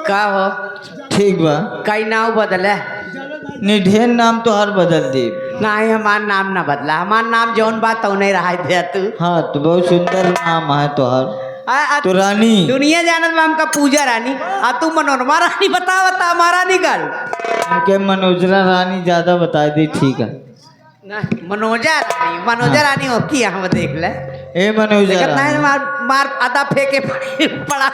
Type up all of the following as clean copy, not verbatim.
का हो ठीक बा। कई नाव बदले नहीं ढेर नाम तो हर बदल दे। नहीं हमार नाम ना बदला हमार नाम जौन बात तो नहीं रहा दे तू। हाँ तो बहुत सुंदर नाम है तो हर तो रानी दुनिया जानत में हमका पूजा रानी आ तू मनोरमा रानी बता हमारा निकल हमके मनोजरा रानी ज्यादा बता दी। ठीक है मनोजा रानी हो की हम देख ले ए मनोजरा नहीं मार आधा फेंके पड़ा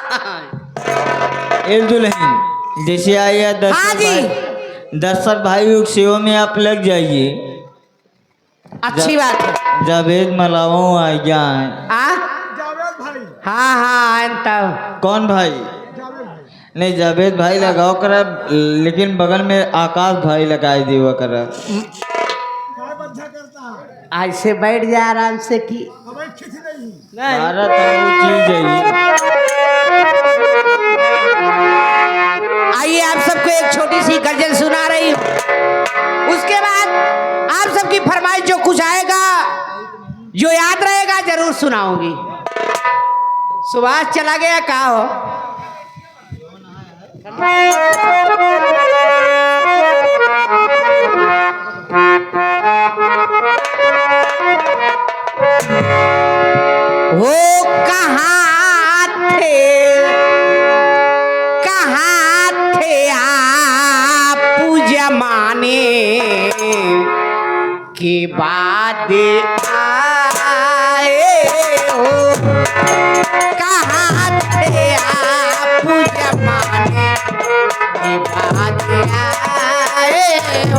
ए दुल्हन जैसे आया हाँ जी। दशरथ भाई सेवा में आप लग जाइए। अच्छी बात है जावेद मलाओ आ गया है। हाँ तब कौन भाई? नहीं जावेद भाई लगाओ कर लेकिन बगल में आकाश भाई लगाई दिया कर। ऐसे बैठ जा आराम से की भारत चीज है। आइए आप सबको एक छोटी सी गजल सुना रही हूँ। उसके बाद आप सबकी फरमाइश जो कुछ आएगा जो याद रहेगा जरूर सुनाऊंगी। सुभाष चला गया का हो वो कहाँ थे आप जमाने के बाद आए हो। कहाँ थे आप जमाने के बाद आए हो।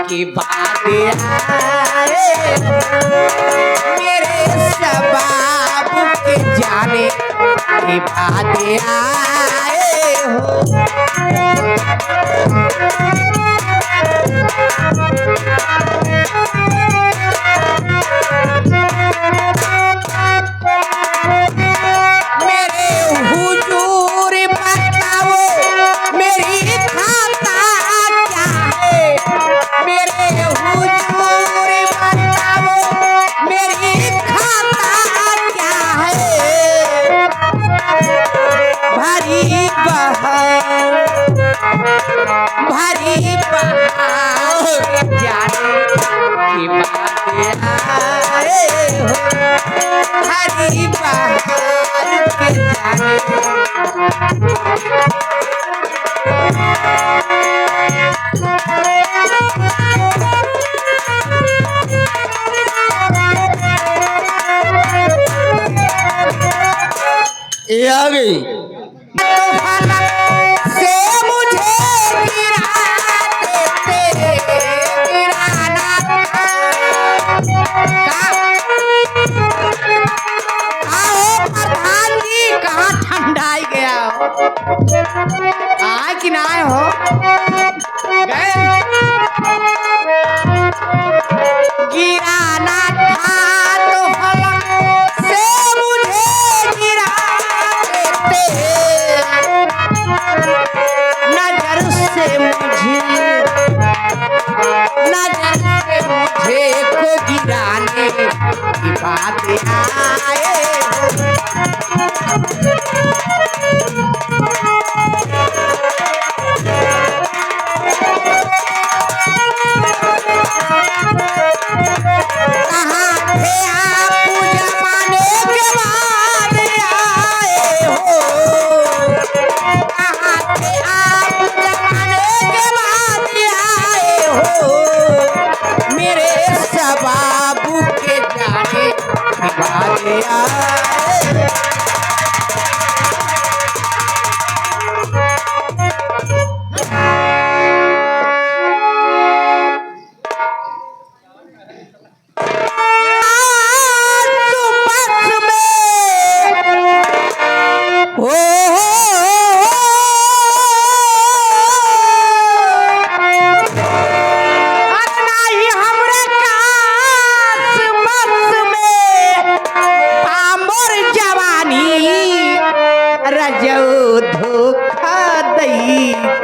की बात आए मेरे सबाब के जाने की बात आए हो। मेरे हुजूर बताओ मेरी खाता क्या है। मेरे हुजूर बताओ मेरी खाता क्या है। भरी बहार जाने की बात आए हो। हरी बहार के जाने ये आ गई से मुझे गिरा देते गिराना प्रधान जी कहाँ ठंडाई गया हो आए कि ना आए हो गए गिराना था तो फलक से मुझे गिरा देते नजर से मुझे को गिराने की बात आए हो।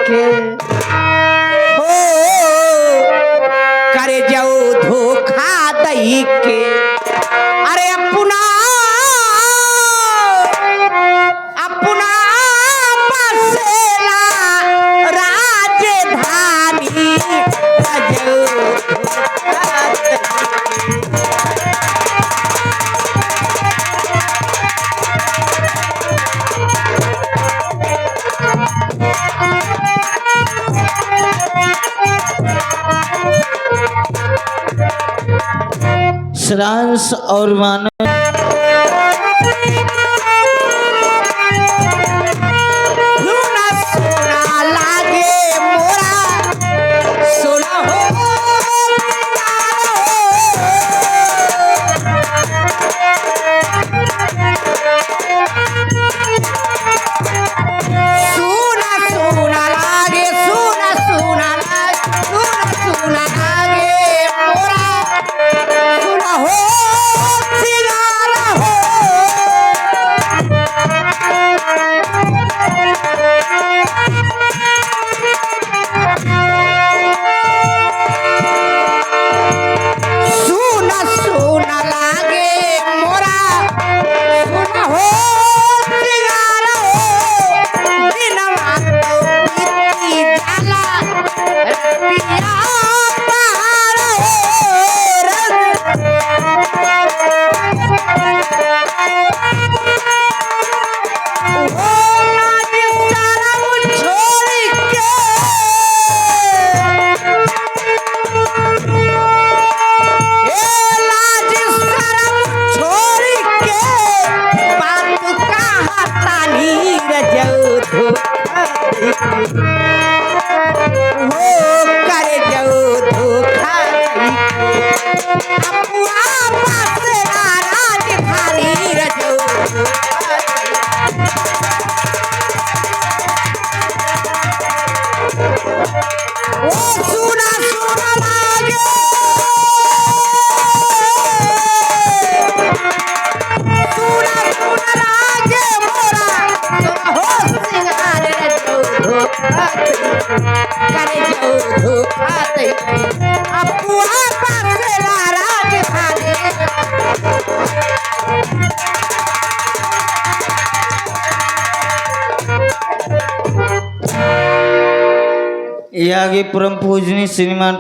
के हो करे जाओ धोखा दई के अरे अपना अपना बसेला राजधानी जाओ धोखा दई सारांश और मानव सुना सुना लागे मोरा सुना हो सुना सुना लागे सुना सुना लागे सुना सुना लागे मोरा सुना हो सिंगारा हो सुना सुना लागे मोरा सुना हो सिंगारा हो बिनवा तो बीती जाला रतिया पहाड़ हो रंग ओ लाज शरम छोड़ के लाज शरम छोड़ के बात कहा तानी रजऊ धोखा दई के हो करे जाऊ धोखा दई के अपना बसेला राजधानी रजऊ धोखा दई ओ सुना सुना लागे सुना सुना लागे मोरा सुना हो सिंगार रजऊ धोखा दई करे जाऊ धोखा दई अपना बसेला राजधानी ये आगे परम पूजनी श्रीमान